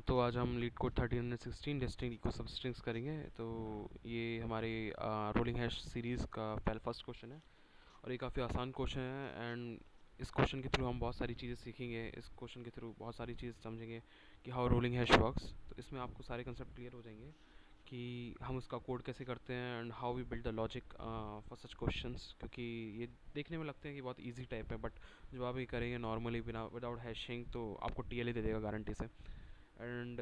तो आज हम leet code 1316 listing eco substrings करेंगे। तो ये हमारे रोलिंग हैश सीरीज़ का पहला फर्स्ट क्वेश्चन है और ये काफ़ी आसान क्वेश्चन है। एंड इस क्वेश्चन के थ्रू हम बहुत सारी चीज़ें सीखेंगे, इस क्वेश्चन के थ्रू बहुत सारी चीज़ समझेंगे कि हाउ रोलिंग हैश वर्क्स। तो इसमें आपको सारे कंसेप्ट क्लियर हो जाएंगे कि हम उसका कोड कैसे करते हैं and how we build the logic for such questions. क्योंकि ये देखने में लगते हैं कि बहुत इजी टाइप है, बट जब आप ये करेंगे नॉर्मली बिना विदाउट हैशिंग तो आपको टीएलई दे देगा गारंटी से। And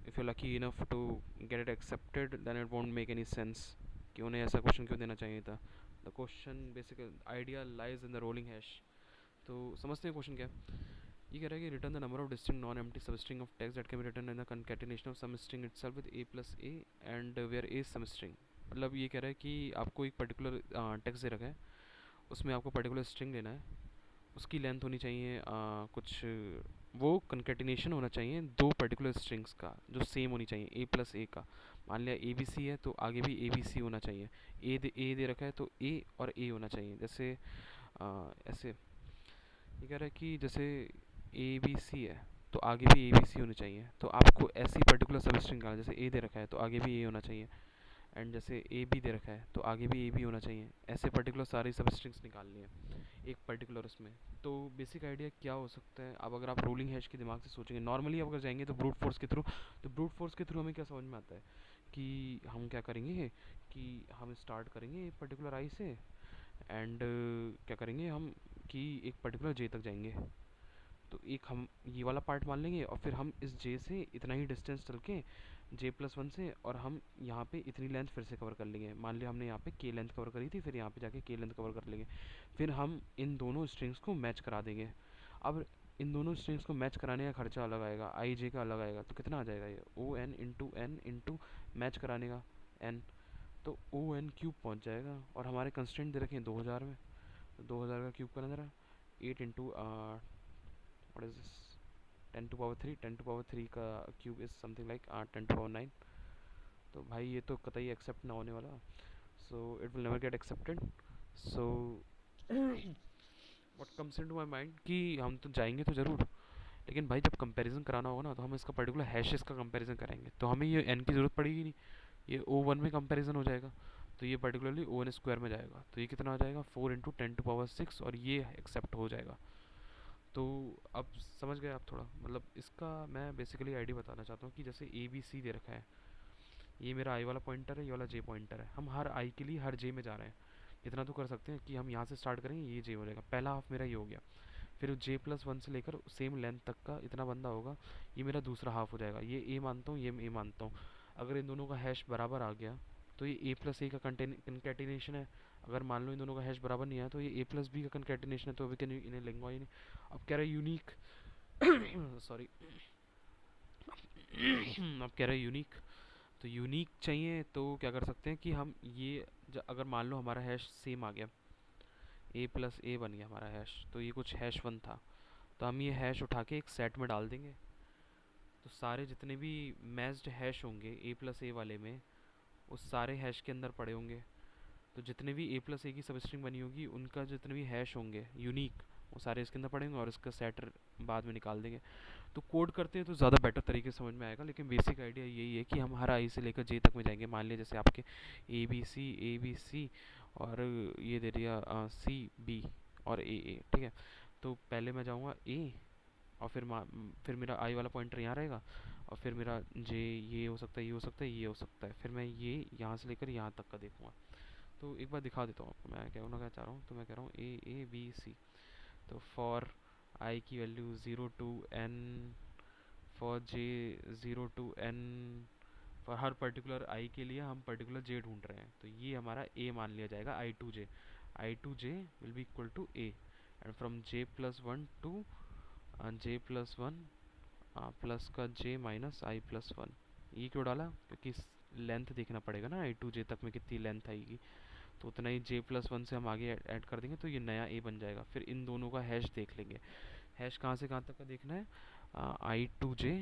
if you lucky enough to get it accepted then it won't make any sense कि उन्हें ऐसा क्वेश्चन क्यों देना चाहिए था। The question basic idea lies in the rolling hash. तो समझते हैं क्वेश्चन क्या है। ये कह रहा है कि return the number of distinct non empty substring of text that can be written in the concatenation of some string itself with a plus a and where a some string. मतलब ये कह रहा है कि आपको एक पर्टिकुलर टेक्स्ट दे रखा है, उसमें आपको पर्टिकुलर स्ट्रिंग लेना है, उसकी लेंथ होनी चाहिए कुछ, वो कंकेटिनेशन होना चाहिए दो पर्टिकुलर स्ट्रिंग्स का जो सेम होनी चाहिए ए प्लस ए का। मान लिया ए बी सी है तो आगे भी ए बी सी होना चाहिए। ए दे रखा है तो ए और ए होना चाहिए। जैसे ऐसे ये कह रहा है कि जैसे ए बी सी है तो आगे भी ए बी सी होनी चाहिए। तो आपको ऐसी पर्टिकुलर सब स्ट्रिंग का, जैसे ए दे रखा है तो आगे भी ए होना चाहिए, एंड जैसे ए बी दे रखा है तो आगे भी ए बी होना चाहिए। ऐसे पर्टिकुलर सारी सब स्ट्रिंग्स निकालनी है एक पर्टिकुलर उसमें। तो बेसिक आइडिया क्या हो सकता है। अब अगर आप रोलिंग हैश के दिमाग से सोचेंगे, नॉर्मली अगर जाएंगे तो ब्रूट फोर्स के थ्रू, तो ब्रूट फोर्स के थ्रू हमें क्या समझ में आता है कि हम क्या करेंगे कि हम स्टार्ट करेंगे एक पर्टिकुलर आई से एंड क्या करेंगे हम कि एक पर्टिकुलर जे तक जाएंगे। तो एक हम ये वाला पार्ट मान लेंगे और फिर हम इस जे से इतना ही डिस्टेंस चल के जे प्लस वन से, और हम यहाँ पे इतनी लेंथ फिर से कवर कर लेंगे। मान लिया हमने यहाँ पे के लेंथ कवर करी थी, फिर यहाँ पे जाके के लेंथ कवर कर लेंगे। फिर हम इन दोनों स्ट्रिंग्स को मैच करा देंगे। अब इन दोनों स्ट्रिंग्स को मैच कराने का खर्चा अलग आएगा, आई जे का अलग आएगा। तो कितना आ जाएगा ये ओ एन इंटू मैच कराने का एन, तो ओ एन क्यूब पहुँच जाएगा। और हमारे कंस्टेंट दे रखे हैं 2000 में, तो 2000 का क्यूब करना जरा 8 into what is this 10 to power 3, 10 to power 3 का cube is something like 10 to power 9। तो भाई ये तो कतई एक्सेप्ट ना होने वाला, so it will never get accepted. So what comes into my mind कि हम तो जाएंगे तो ज़रूर, लेकिन भाई जब कंपैरिजन कराना होगा ना तो हम इसका पर्टिकुलर हैशेस का कंपैरिजन कराएंगे। तो हमें ये एन की ज़रूरत पड़ेगी नहीं, ये ओ वन में कंपैरिजन हो जाएगा। तो ये पर्टिकुलरली ओ एन स्क्वायर में जाएगा। तो ये कितना आ जाएगा 4 इंटू 10 टू पावर 6, और ये एक्सेप्ट हो जाएगा। तो अब समझ गए आप थोड़ा। मतलब इसका मैं बेसिकली आईडी बताना चाहता हूँ कि जैसे ए बी सी दे रखा है, ये मेरा आई वाला पॉइंटर है, ये वाला जे पॉइंटर है। हम हर आई के लिए हर जे में जा रहे हैं। इतना तो कर सकते हैं कि हम यहाँ से स्टार्ट करेंगे, ये जे हो जाएगा, पहला हाफ मेरा ये हो गया। फिर जे प्लस वन से लेकर सेम लेंथ तक का इतना बंदा होगा, ये मेरा दूसरा हाफ हो जाएगा। ये ए मानता हूँ, ये ए मानता हूँ। अगर इन दोनों का हैश बराबर आ गया तो ये ए प्लस ए का कंकेटिनेशन है। अगर मान लो इन दोनों का हैश बराबर नहीं आया तो ये ए प्लस बी का कंकेटिनेशन है। तो अभी इन्हें लेंगे ही नहीं। अब कह रहा है यूनिक सॉरी अब कह रहा है यूनिक। तो यूनिक चाहिए तो क्या कर सकते हैं कि हम ये अगर मान लो हमारा हैश सेम आ गया, ए प्लस ए बन गया हमारा हैश, तो ये कुछ हैश वन था, तो हम ये हैश उठा के एक सेट में डाल देंगे। तो सारे जितने भी मैच्ड हैश होंगे ए प्लस ए वाले में, उस सारे हैश के अंदर पड़े होंगे। तो जितने भी ए प्लस ए की सब स्ट्रिंग बनी होगी उनका जितने भी हैश होंगे यूनिक, वो सारे इसके अंदर पड़ेंगे और इसका सेट बाद में निकाल देंगे। तो कोड करते हैं तो ज़्यादा बेटर तरीके से समझ में आएगा, लेकिन बेसिक आइडिया यही है कि हम हर आई से लेकर जे तक में जाएंगे। मान लिया जैसे आपके ए बी सी और ये दे दिया सी बी और ए, ठीक है। तो पहले मैं जाऊँगा ए, और फिर मेरा आई वाला पॉइंटर यहाँ रहेगा, और फिर मेरा जे ये हो सकता है, ये हो सकता है, ये हो सकता है। फिर मैं ये यहाँ से लेकर यहाँ तक का देखूँगा। तो एक बार दिखा देता हूँ आपको मैं क्या होना क्या चाह रहा हूँ। तो मैं कह रहा हूँ ए बी सी। तो फॉर आई की value 0 to n, for j 0 to n, for हर पर्टिकुलर आई के लिए हम पर्टिकुलर जे ढूंढ रहे हैं। तो ये हमारा ए मान लिया जाएगा i to j will be equal to a. And from j plus one to j plus one plus का j minus i plus one. ये क्यों डाला, क्योंकि लेंथ देखना पड़ेगा ना आई टू जे तक में कितनी लेंथ आएगी। तो उतना ही जे प्लस वन से हम आगे ऐड कर देंगे तो ये नया ए बन जाएगा। फिर इन दोनों का हैश देख लेंगे। हैश कहाँ से कहाँ तक का देखना है, i to j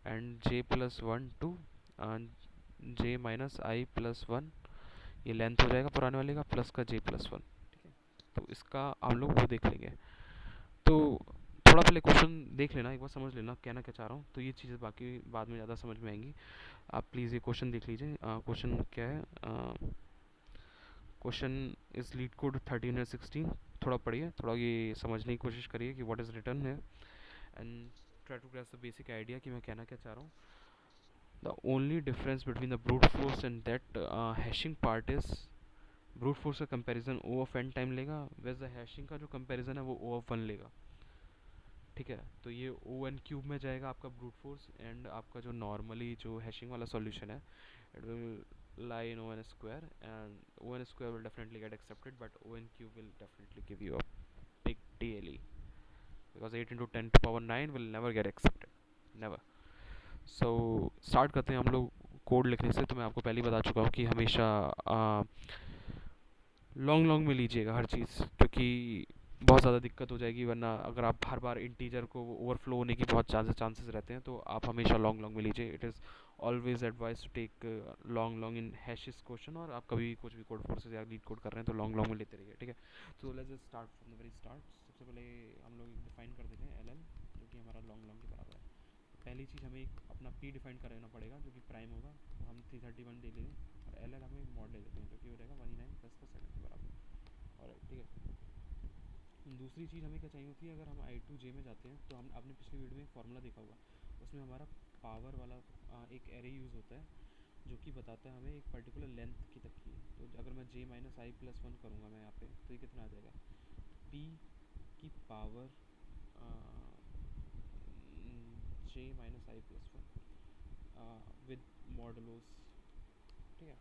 and j plus one to j minus i plus one. ये लेंथ हो जाएगा पुराने वाले का, प्लस का जे प्लस वन, ठीक है। तो इसका हम लोग वो देख लेंगे। तो थोड़ा पहले क्वेश्चन देख लेना, एक बार समझ लेना कहना क्या चाह रहा हूँ, तो ये चीज़ें बाकी बाद में ज़्यादा समझ में आएंगी। आप प्लीज़ ये क्वेश्चन देख लीजिए। क्वेश्चन क्या है? Question is leet code 1316। थोड़ा पढ़िए, थोड़ा ये समझने की कोशिश करिए कि व्हाट इज़ रिटर्न है, and try to grasp the basic idea कि मैं कहना क्या चाह रहा हूँ। The only difference between the brute force and that hashing part is, brute force का comparison O of n time लेगा, वैसे द हैशिंग का जो कंपैरिजन है वो ओ ऑफ वन लेगा। ठीक है, तो ये ओ एन क्यूब में जाएगा आपका ब्रूट फोर्स, एंड आपका जो नॉर्मली जो हैशिंग वाला सॉल्यूशन है, it will lie in O n square, and O n square will definitely get accepted, but O n cube will definitely give you a big DLE, because 8 into 10 to power 9 will never get accepted, never. So start करते हैं हम लोग code लिखने से। तो मैं आपको पहले ही बता चुका हूँ कि हमेशा लॉन्ग लॉन्ग में लीजिएगा हर चीज़, क्योंकि बहुत ज़्यादा दिक्कत हो जाएगी, वरना अगर आप हर बार इंटीजर को ओवरफ्लो होने की बहुत चांसेस रहते हैं, तो आप हमेशा लॉन्ग लॉन्ग में लीजिए। It is always advice to take long long in hashes question, और आप कभी कुछ भी कोड फोर्सेस या लीड कोड कर रहे हैं तो लॉन्ग लॉन्ग में लेते रहिए। ठीक है, तो let's just start from the very start. सबसे पहले हम लोग डिफाइन कर देते हैं एल एल, जो कि हमारा लॉन्ग लॉन्ग के बराबर है। पहली चीज़ हमें एक अपना पी डिफाइन कर लेना पड़ेगा, जो कि प्राइम होगा, तो हम 331 ले लेंगे, और एल एल हमें मॉड ले लेते हैं, जो कि हो जाएगा 199 प्लस का 7 के बराबर। और ठीक है, दूसरी चीज़ हमें क्या चाहिए होती है, अगर हम आई टू जे में जाते हैं, तो हम आपने पिछले वीडियो में एक फार्मूला देखा होगा, उसमें हमारा पावर वाला एक एरे यूज़ होता है, जो कि बताता है हमें एक पर्टिकुलर लेंथ की तक की। तो अगर मैं जे माइनस आई प्लस वन करूँगा मैं यहाँ पे, तो ये कितना आ जाएगा, पी की power j minus i plus one with modulus. ठीक है,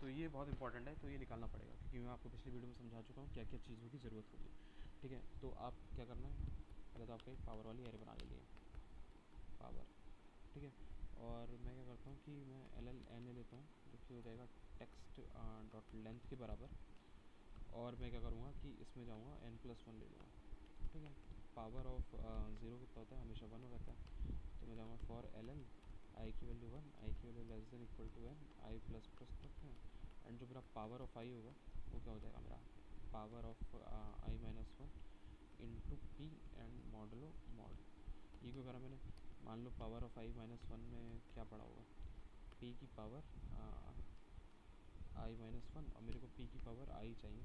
तो ये बहुत इंपॉर्टेंट है, तो ये निकालना पड़ेगा, क्योंकि मैं आपको पिछले वीडियो में समझा चुका हूँ क्या क्या चीज़ों की ज़रूरत होगी। ठीक है, तो आप क्या करना है, पहले तो आपका एक पावर वाली एरे बना लिए पावर। ठीक है, और मैं क्या करता हूँ कि मैं एल एल एन ले लेता हूँ, जो कि हो जाएगा टेक्स्ट डॉट लेंथ के बराबर, और मैं क्या करूँगा कि इसमें जाऊँगा एन प्लस वन ले लूँगा। ठीक है, पावर ऑफ ज़ीरो कितना होता है, हमेशा वन हो रहता है, तो मैं जाऊँगा फॉर एल एल आई की वैल्यू वन, आई की value less than equal to n, i plus plus तक है, एंड जो मेरा पावर ऑफ आई होगा वो क्या हो जाएगा, मेरा power of I minus one into P and modulo mod. ये क्यों करा मैंने, मान low power of I minus one में क्या पड़ा होगा, पी की पावर आई माइनस वन, और मेरे को पी की पावर आई चाहिए,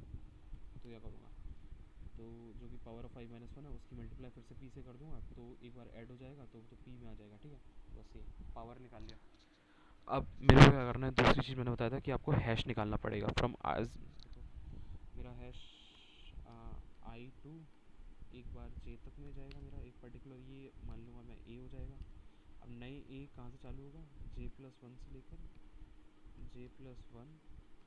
तो क्या करूँगा, तो जो कि power of I minus one है उसकी मल्टीप्लाई फिर से पी से कर दूंगा, तो एक बार ऐड हो जाएगा तो पी में आ जाएगा। ठीक है, बस ये पावर निकाल लिया। अब मेरे को क्या करना है, दूसरी चीज़ मैंने बताया था कि आपको हैश निकालना पड़ेगा फ्रॉम आज। देखो मेरा हैश आई टू एक बार जे तक में जाएगा, मेरा एक पर्टिकुलर ये मान लूँगा मैं ए हो जाएगा। अब नए ए कहाँ से चालू होगा, जे प्लस वन से लेकर जे प्लस वन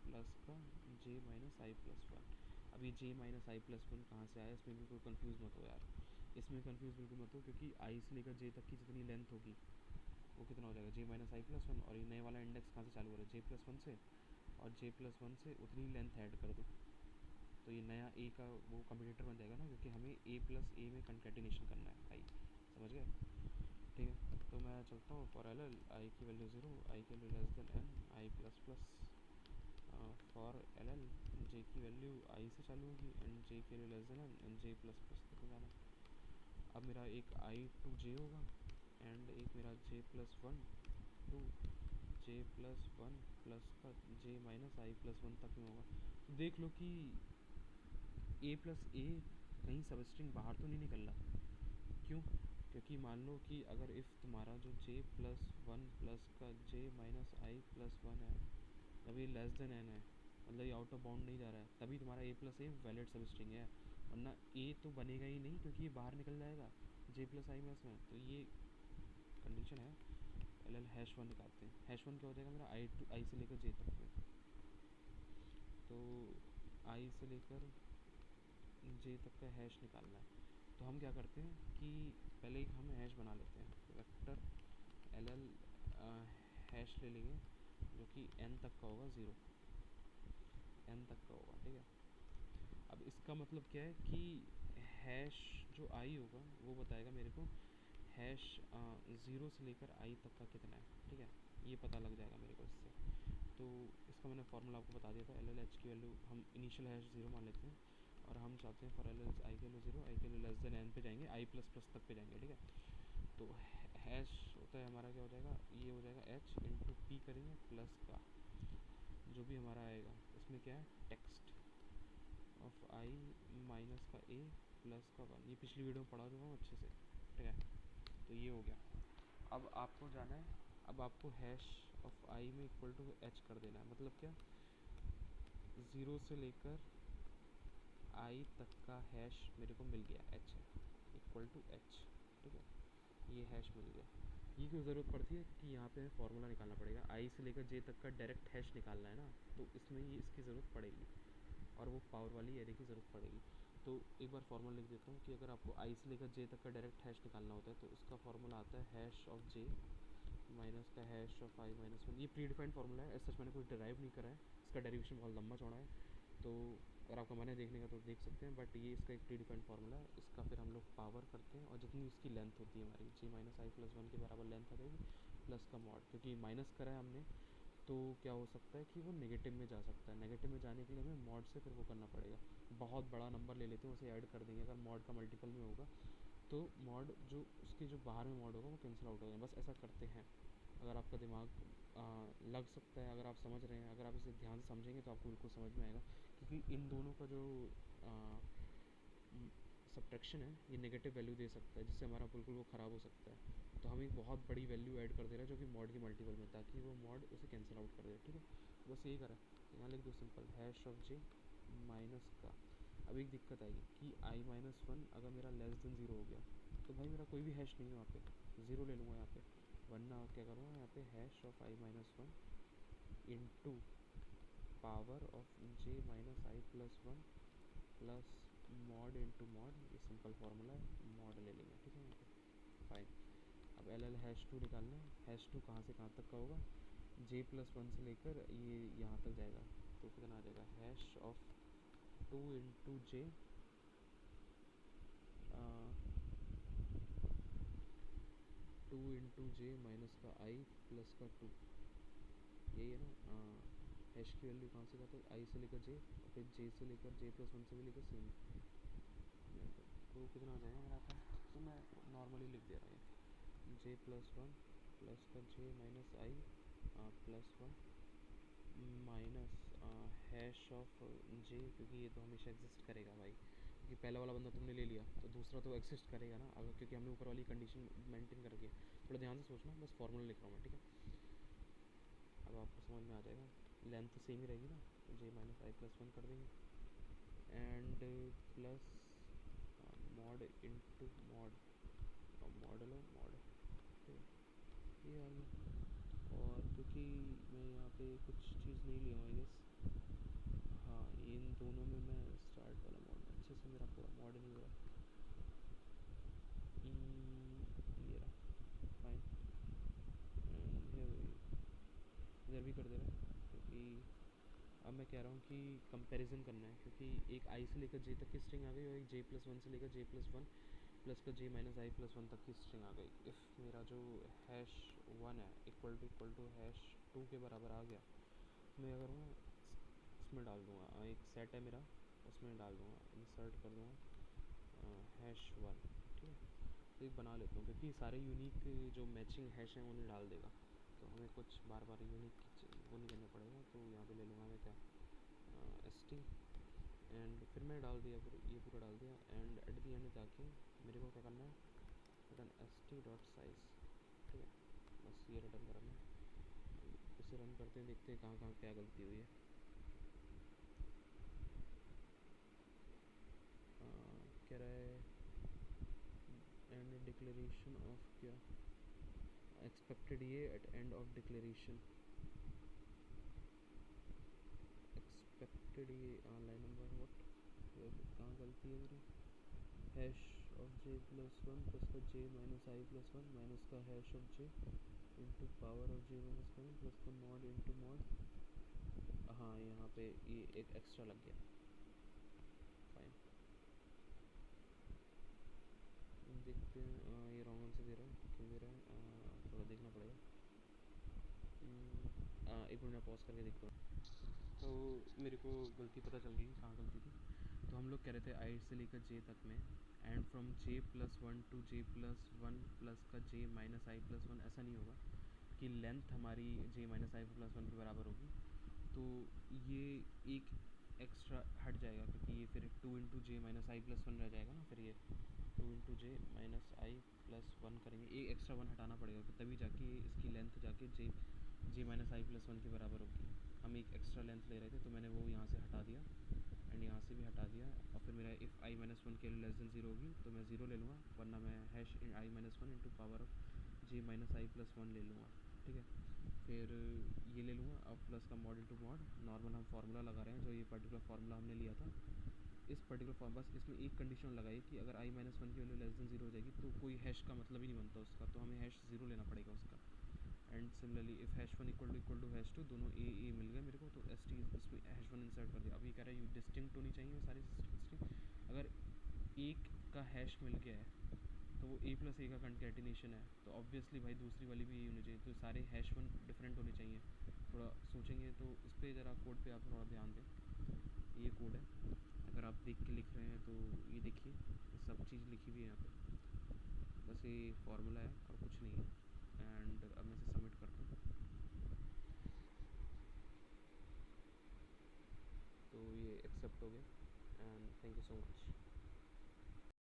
प्लस का j minus i plus one. अब ये जे माइनस आई प्लस वन कहाँ से आया, इसमें बिल्कुल कंफ्यूज मत हो यार, इसमें कंफ्यूज बिल्कुल मत हो, क्योंकि आई से लेकर जे तक की जितनी लेंथ होगी वो कितना हो जाएगा, जे माइनस आई प्लस वन, और ये नए वाला इंडेक्स कहाँ से चालू हो रहा है, जे प्लस वन से, और जे प्लस वन से उतनी लेंथ ऐड कर दो, तो ये नया ए का वो कम्पिटेटर बन जाएगा ना, क्योंकि हमें ए प्लस ए में कंकेटिनेशन करना है भाई, समझ गए। ठीक है, तो मैं चलता हूँ फॉर एल एल आई की वैल्यू ज़ीरो, आई की value less than n, i plus plus for l l j की वैल्यू आई से चालू होगी, एंड जे की value less than n, and j plus plus तक जाना। अब मेरा एक आई टू जे होगा, एंड एक मेरा जे plus one to j plus one plus का j minus i plus one तक में होगा। तो देख लो कि ए प्लस ए कहीं सब स्ट्रिंग बाहर तो नहीं निकल रहा, क्यों, क्योंकि मान लो कि अगर इफ़ तुम्हारा जो जे प्लस वन प्लस का j minus i plus one है, जब ये लेस देन एन है, मतलब ये आउट ऑफ बाउंड नहीं जा रहा है, तभी तुम्हारा a plus a valid substring है, वरना ए तो बनेगा ही नहीं, क्योंकि ये बाहर निकल जाएगा जे प्लस आई माइनस में, तो ये कंडीशन है। एल एल हैश वन निकालते हैं, हैश वन क्या हो जाएगा मेरा, आई टू आई से लेकर जे तक में, तो आई से लेकर जे तक का हैश निकालना है। तो हम क्या करते हैं कि पहले एक हम हैश बना लेते हैं, वेक्टर एल एल हैश ले लेंगे, जो कि एन तक का होगा, ज़ीरो एन तक का होगा। ठीक है, अब इसका मतलब क्या है कि हैश जो आई होगा वो बताएगा मेरे को हैश ज़ीरो से लेकर आई तक का कितना है। ठीक है, ये पता लग जाएगा मेरे को इससे। तो इसका मैंने फार्मूला आपको बता दिया था, एल एल एच की वैल्यू हम इनिशियल हैश ज़ीरो मान लेते हैं, और हम चाहते हैं फॉर एल एज आई के लिए 0, आई के लिए लेस देन एन पे जाएंगे, आई प्लस प्लस तक पे जाएंगे, ठीक है। तो हैश होता है हमारा, क्या हो जाएगा, ये हो जाएगा एच इंटू पी करेंगे प्लस का जो भी हमारा आएगा इसमें क्या है, टेक्स्ट ऑफ आई माइनस का ए प्लस का 1। ये पिछली वीडियो में पढ़ा चुका हूँ अच्छे से, ठीक है। तो ये हो गया। अब आपको जाना है, अब आपको हैश ऑफ आई में इक्वल टू एच कर देना है। मतलब क्या, 0 से लेकर आई तक का हैश मेरे को मिल गया, एच है इक्वल टू एच, ठीक है। ये हैश मिल गया। ये क्यों ज़रूरत पड़ती है, क्योंकि यहाँ पे हमें फार्मूला निकालना पड़ेगा। आई से लेकर जे तक का डायरेक्ट हैश निकालना है ना, तो इसमें ये इसकी ज़रूरत पड़ेगी और वो पावर वाली एरे की ज़रूरत पड़ेगी। तो एक बार फार्मूला लिख देता हूँ कि अगर आपको आई से लेकर जे तक का डायरेक्ट हैश निकालना होता है तो इसका फार्मूला आता है हैश ऑफ जे माइनस का हैश ऑफ आई माइनस 1। ये प्री डिफाइंड फार्मूला है, सच मैंने कुछ डिराइव नहीं करा है, इसका डेरिवेशन बहुत लंबा चौड़ा है, तो अगर आपका मन है देखने का तो देख सकते हैं। बट ये इसका एक प्री डिफाइंड फार्मूला है। इसका फिर हम लोग पावर करते हैं और जितनी इसकी लेंथ होती है हमारी जे माइनस आई प्लस 1 के बराबर लेंथ आ जाएगी, प्लस का मॉड, क्योंकि माइनस करा है हमने तो क्या हो सकता है कि वो नेगेटिव में जा सकता है। नेगेटिव में जाने के लिए हमें मॉड से फिर वो करना पड़ेगा। बहुत बड़ा नंबर ले लेते हैं, उसे ऐड कर देंगे। अगर मॉड का मल्टीपल में होगा तो मॉड जो उसके जो बाहर में मॉड होगा वो कैंसिल आउट हो जाएगा। बस ऐसा करते हैं। अगर आपका दिमाग लग सकता है, अगर आप समझ रहे हैं, अगर आप इसे ध्यान से समझेंगे तो आपको बिल्कुल समझ में आएगा, क्योंकि इन दोनों का जो सब्ट्रैक्शन है ये नेगेटिव वैल्यू दे सकता है, जिससे हमारा बिल्कुल वो ख़राब हो सकता है। तो हम एक बहुत बड़ी वैल्यू ऐड कर दे रहे हैं जो कि मॉड की मल्टीपल में, ताकि वो मॉड उसे कैंसिल आउट कर दे, ठीक है। तो बस यही करा, यहाँ लिख दो simple hash of j minus का। अब एक दिक्कत आएगी कि आई माइनस 1 अगर मेरा लेस देन 0 हो गया तो भाई मेरा कोई भी हैश नहीं है वहाँ पे, 0 ले लूँगा यहाँ पे, वरना क्या करूँगा यहाँ पे hash of I minus 1 into power of j minus i plus 1 plus mod into mod. ये सिंपल फार्मूला है, मॉड ले लेंगे, ठीक है यहाँ पे। फाइन। अब एल एल हैश 2 निकालना है। हैश 2 कहाँ से कहाँ तक का होगा, जे प्लस 1 से लेकर ये यहाँ तक जाएगा, तो कितना आ जाएगा, hash of 2 into J 2 into J minus का आई प्लस का 2, यही है ना। हैश की वैल्यू कहाँ से कहाँ तक, आई से लेकर जे, फिर जे से लेकर जे प्लस 1 से भी लेकर सेम, तो कितना आ जाएगा मेरा पास। तो मैं नॉर्मली लिख दे रहा हूँ जे प्लस 1 प्लस का j minus i plus 1 minus hash of j, क्योंकि ये तो हमेशा एग्जिस्ट करेगा भाई, क्योंकि पहला वाला बंदा तुमने ले लिया तो दूसरा तो एग्जिस्ट करेगा ना, अगर क्योंकि हमने ऊपर वाली कंडीशन मेंटेन करके। थोड़ा ध्यान से सोचना, बस फार्मूला लिख रहा हूँ मैं, ठीक है। अब आपको समझ में आ जाएगा, लेंथ तो सेम ही रहेगी ना, तो जे माइनस आई प्लस 1 कर देंगे and plus mod into mod, model of mod, ठीक है। ये आ गया। और क्योंकि मैं यहाँ पे कुछ चीज़ नहीं लिया हूँ आई गेस, हाँ इन दोनों में मैं स्टार्ट वाला मॉड अच्छे से मेरा पूरा मॉड नहीं हो रहा, ये रहा, फाइन। एंड इधर भी कर दे रहा है, क्योंकि अब मैं कह रहा हूँ कि कंपैरिजन करना है, क्योंकि एक आई से लेकर जे तक की स्ट्रिंग आ गई और एक जे प्लस 1 से लेकर जे प्लस 1 प्लस का जे माइनस आई प्लस 1 तक की स्ट्रिंग आ गई। इफ़ मेरा जो हैश 1 है इक्वल टू हैश 2 के बराबर आ गया, तो मैं क्या करूँगा, इसमें डाल दूँगा, एक सेट है मेरा उसमें डाल दूँगा, इंसर्ट कर दूँगा हैश 1, ठीक है। तो एक बना लेता हूँ, क्योंकि सारे यूनिक जो मैचिंग हैश हैं उन्हें डाल देगा, तो हमें कुछ बार बार यूनिक वो नहीं करना पड़ेगा। तो यहाँ पे ले लूँगा मैं क्या, एस टी, एंड फिर मैं डाल दिया ये पूरा डाल दिया, एंड एट दी एंड जाके मेरे को क्या करना है, return S T dot size, ठीक है। बस ये रिटर्न करना है। इसे रन करते हैं, देखते हैं कहाँ कहाँ क्या गलती हुई है। कह रहा है एंड डिक्लेरेशन ऑफ क्या, एक्सपेक्टेड ये at end of declaration, expected ये लाइन नंबर व्हाट, कहाँ गलती है मेरी, hash of j plus 1 plus का j minus i plus 1 minus का hash of j into power of j minus 1 plus का मॉड इंटू मॉड। हाँ यहाँ पे ये एक एक्स्ट्रा लग गया, फाइन। देखते हैं, ये रॉन्ग आंसर दे रहा है, क्यों दे रहा है, थोड़ा देखना पड़ेगा। एक मिनट मैं पॉज करके देखता हूँ। तो मेरे को गलती पता चल गई, कहाँ गलती थी। तो हम लोग कह रहे थे आई से लेकर जे तक में, and from j plus one to j plus one plus का j minus i plus one, ऐसा नहीं होगा कि लेंथ हमारी जे माइनस आई प्लस वन के बराबर होगी। तो ये एक एक्स्ट्रा हट जाएगा, क्योंकि ये फिर two into J minus i plus one रह जाएगा ना, फिर ये two into J minus i plus one करेंगे, एक एक्स्ट्रा वन हटाना पड़ेगा, तभी जाके इसकी लेंथ जाके जे माइनस आई प्लस वन के बराबर होगी। हम एक एक्स्ट्रा लेंथ ले रहे थे, तो मैंने वो यहाँ से हटा दिया एंड यहाँ से भी हटा दिया। और फिर मेरा इफ़ आई माइनस वन के लेस देन ज़ीरो होगी तो मैं ज़ीरो ले लूँगा, वरना मैं hash in I minus one into power of j minus i plus one ले लूँगा। ठीक है, फिर ये ले लूँगा। अब प्लस का मॉड इंटू मॉड, नॉर्मल हम फार्मूला लगा रहे हैं, जो ये पर्टिकुलर फार्मूला हमने लिया था, इस पर्टिकुलर फॉर्म, बस इसमें एक कंडीशन लगाई कि अगर आई माइनस वन की वैल्यू लेस देन ज़ीरो हो जाएगी तो कोई हैश का मतलब ही नहीं बनता उसका, तो हमें हैश ज़ीरो लेना पड़ेगा उसका। And similarly if hash one equal to hash two, दोनों ए मिल गया मेरे को, तो एस टी इसमें हैश वन इंसर्ट कर दिया। अब ये कह रहा है यू डिस्टिंक्ट होनी चाहिए सारी स्ट्रिंग। अगर एक का हैश मिल गया है तो वो ए प्लस ए का कंकेटिनेशन है, तो ऑब्वियसली भाई दूसरी वाली भी यही होनी चाहिए, तो सारे हैश वन डिफरेंट होने चाहिए। थोड़ा सोचेंगे तो इस पर ज़रा कोड पे आप थोड़ा ध्यान दें। ये कोड है, अगर आप देख के लिख रहे हैं तो ये देखिए, ये सब चीज़ लिखी हुई है यहाँ पे, बस ये फार्मूला है और कुछ नहीं है। एंड अब मैं इसे सबमिट करता हूँ, तो ये एक्सेप्ट हो गया। And thank you so much.